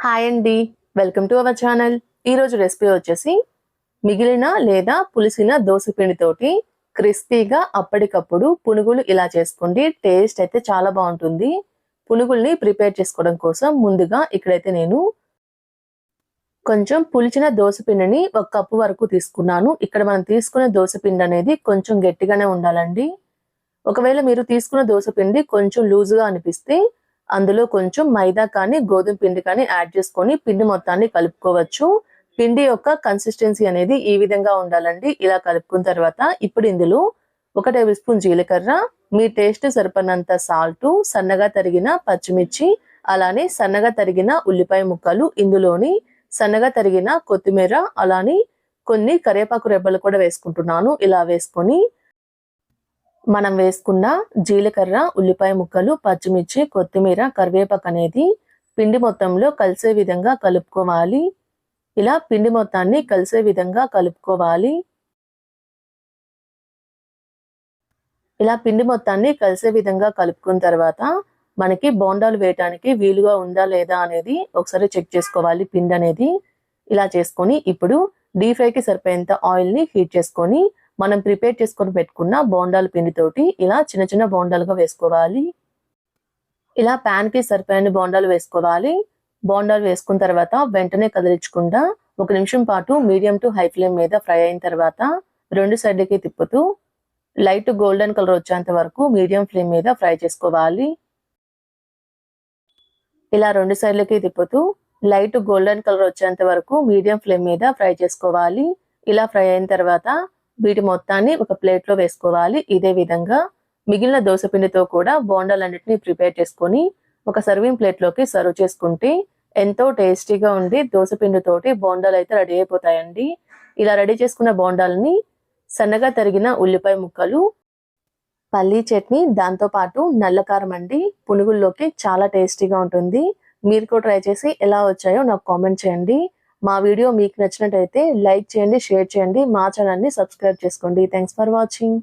Hi అండి, welcome to our channel. ఈరోజు recipe వచ్చేసి మిగిలిన లేదా పులిసిన దోస పిండితోటి క్రిస్పీగా అప్పటికప్పుడు పునుగులు ఇలా చేసుకోండి. టేస్ట్ అయితే చాలా బాగుంటుంది. పునుగుల్ని ప్రిపేర్ చేసుకోవడం కోసం ముందుగా ఇక్కడైతే నేను కొంచెం పులిచిన దోస పిండిని 1 కప్పు వరకు తీసుకున్నాను. ఇక్కడ మనం తీసుకునే దోస పిండి అనేది కొంచెం గట్టిగానే ఉండాలండి. ఒకవేళ మీరు తీసుకున్న దోస పిండి కొంచెం లూజుగా అనిపిస్తే అందులో కొంచెం మైదా కానీ గోధుమ పిండి కానీ యాడ్ చేసుకొని పిండి మొత్తాన్ని కలుపుకోవచ్చు. పిండి యొక్క కన్సిస్టెన్సీ అనేది ఈ విధంగా ఉండాలండి. ఇలా కలుపుకున్న తర్వాత ఇప్పుడు ఇందులో 1 టేబుల్ స్పూన్ జీలకర్ర, మీ టేస్ట్ సరిపడినంత సాల్ట్, సన్నగా తరిగిన పచ్చిమిర్చి, అలానే సన్నగా తరిగిన ఉల్లిపాయ ముక్కలు, ఇందులోని సన్నగా తరిగిన కొత్తిమీర, అలానే కొన్ని కరివేపాకు రెబ్బలు కూడా వేసుకుంటున్నాను. ఇలా వేసుకొని మనం వేసుకున్న జీలకర్ర, ఉల్లిపాయ ముక్కలు, పచ్చిమిర్చి, కొత్తిమీర, కరివేపాకు అనేది పిండి మొత్తంలో కలిసే విధంగా కలుపుకోవాలి. ఇలా పిండి మొత్తాన్ని కలిసే విధంగా కలుపుకోవాలి. ఇలా పిండి మొత్తాన్ని కలిసే విధంగా కలుపుకున్న తర్వాత మనకి బోండాలు వేయడానికి వీలుగా ఉందా లేదా అనేది ఒకసారి చెక్ చేసుకోవాలి. పిండి అనేది ఇలా చేసుకొని ఇప్పుడు డీప్ ఫ్రైకి సరిపోయేంత ఆయిల్ని హీట్ చేసుకొని మనం ప్రిపేర్ చేసుకొని పెట్టుకున్న బోండాల పిండితోటి ఇలా చిన్న చిన్న బోండాలుగా వేసుకోవాలి. ఇలా ప్యాన్కి సరిపోయిన బోండాలు వేసుకోవాలి. బోండాలు వేసుకున్న తర్వాత వెంటనే కదిలించకుండా 1 నిమిషం పాటు మీడియం టు హై ఫ్లేమ్ మీద ఫ్రై అయిన తర్వాత 2 సైడ్లకి తిప్పుతూ లైట్ గోల్డెన్ కలర్ వచ్చేంత వరకు మీడియం ఫ్లేమ్ మీద ఫ్రై చేసుకోవాలి. ఇలా 2 సైడ్లకి తిప్పుతూ లైట్ గోల్డెన్ కలర్ వచ్చేంత వరకు మీడియం ఫ్లేమ్ మీద ఫ్రై చేసుకోవాలి. ఇలా ఫ్రై అయిన తర్వాత వీటి మొత్తాన్ని ఒక ప్లేట్లో వేసుకోవాలి. ఇదే విధంగా మిగిలిన దోసపిండితో కూడా బోండాలన్నిటిని ప్రిపేర్ చేసుకొని ఒక సర్వింగ్ ప్లేట్లోకి సర్వ్ చేసుకుంటే ఎంతో టేస్టీగా ఉండి దోసపిండితోటి బోండాలు అయితే రెడీ అయిపోతాయండి. ఇలా రెడీ చేసుకున్న బోండాలని సన్నగా తరిగిన ఉల్లిపాయ ముక్కలు, పల్లీ చట్నీ, దాంతోపాటు నల్లకారం అండి పునుగుల్లోకి చాలా టేస్టీగా ఉంటుంది. మీరు కూడా ట్రై చేసి ఎలా వచ్చాయో నాకు కామెంట్ చేయండి. మా వీడియో మీకు నచ్చినట్టయితే లైక్ చేయండి, షేర్ చేయండి, మా ఛానల్ని సబ్స్క్రైబ్ చేసుకోండి. Thanks for watching.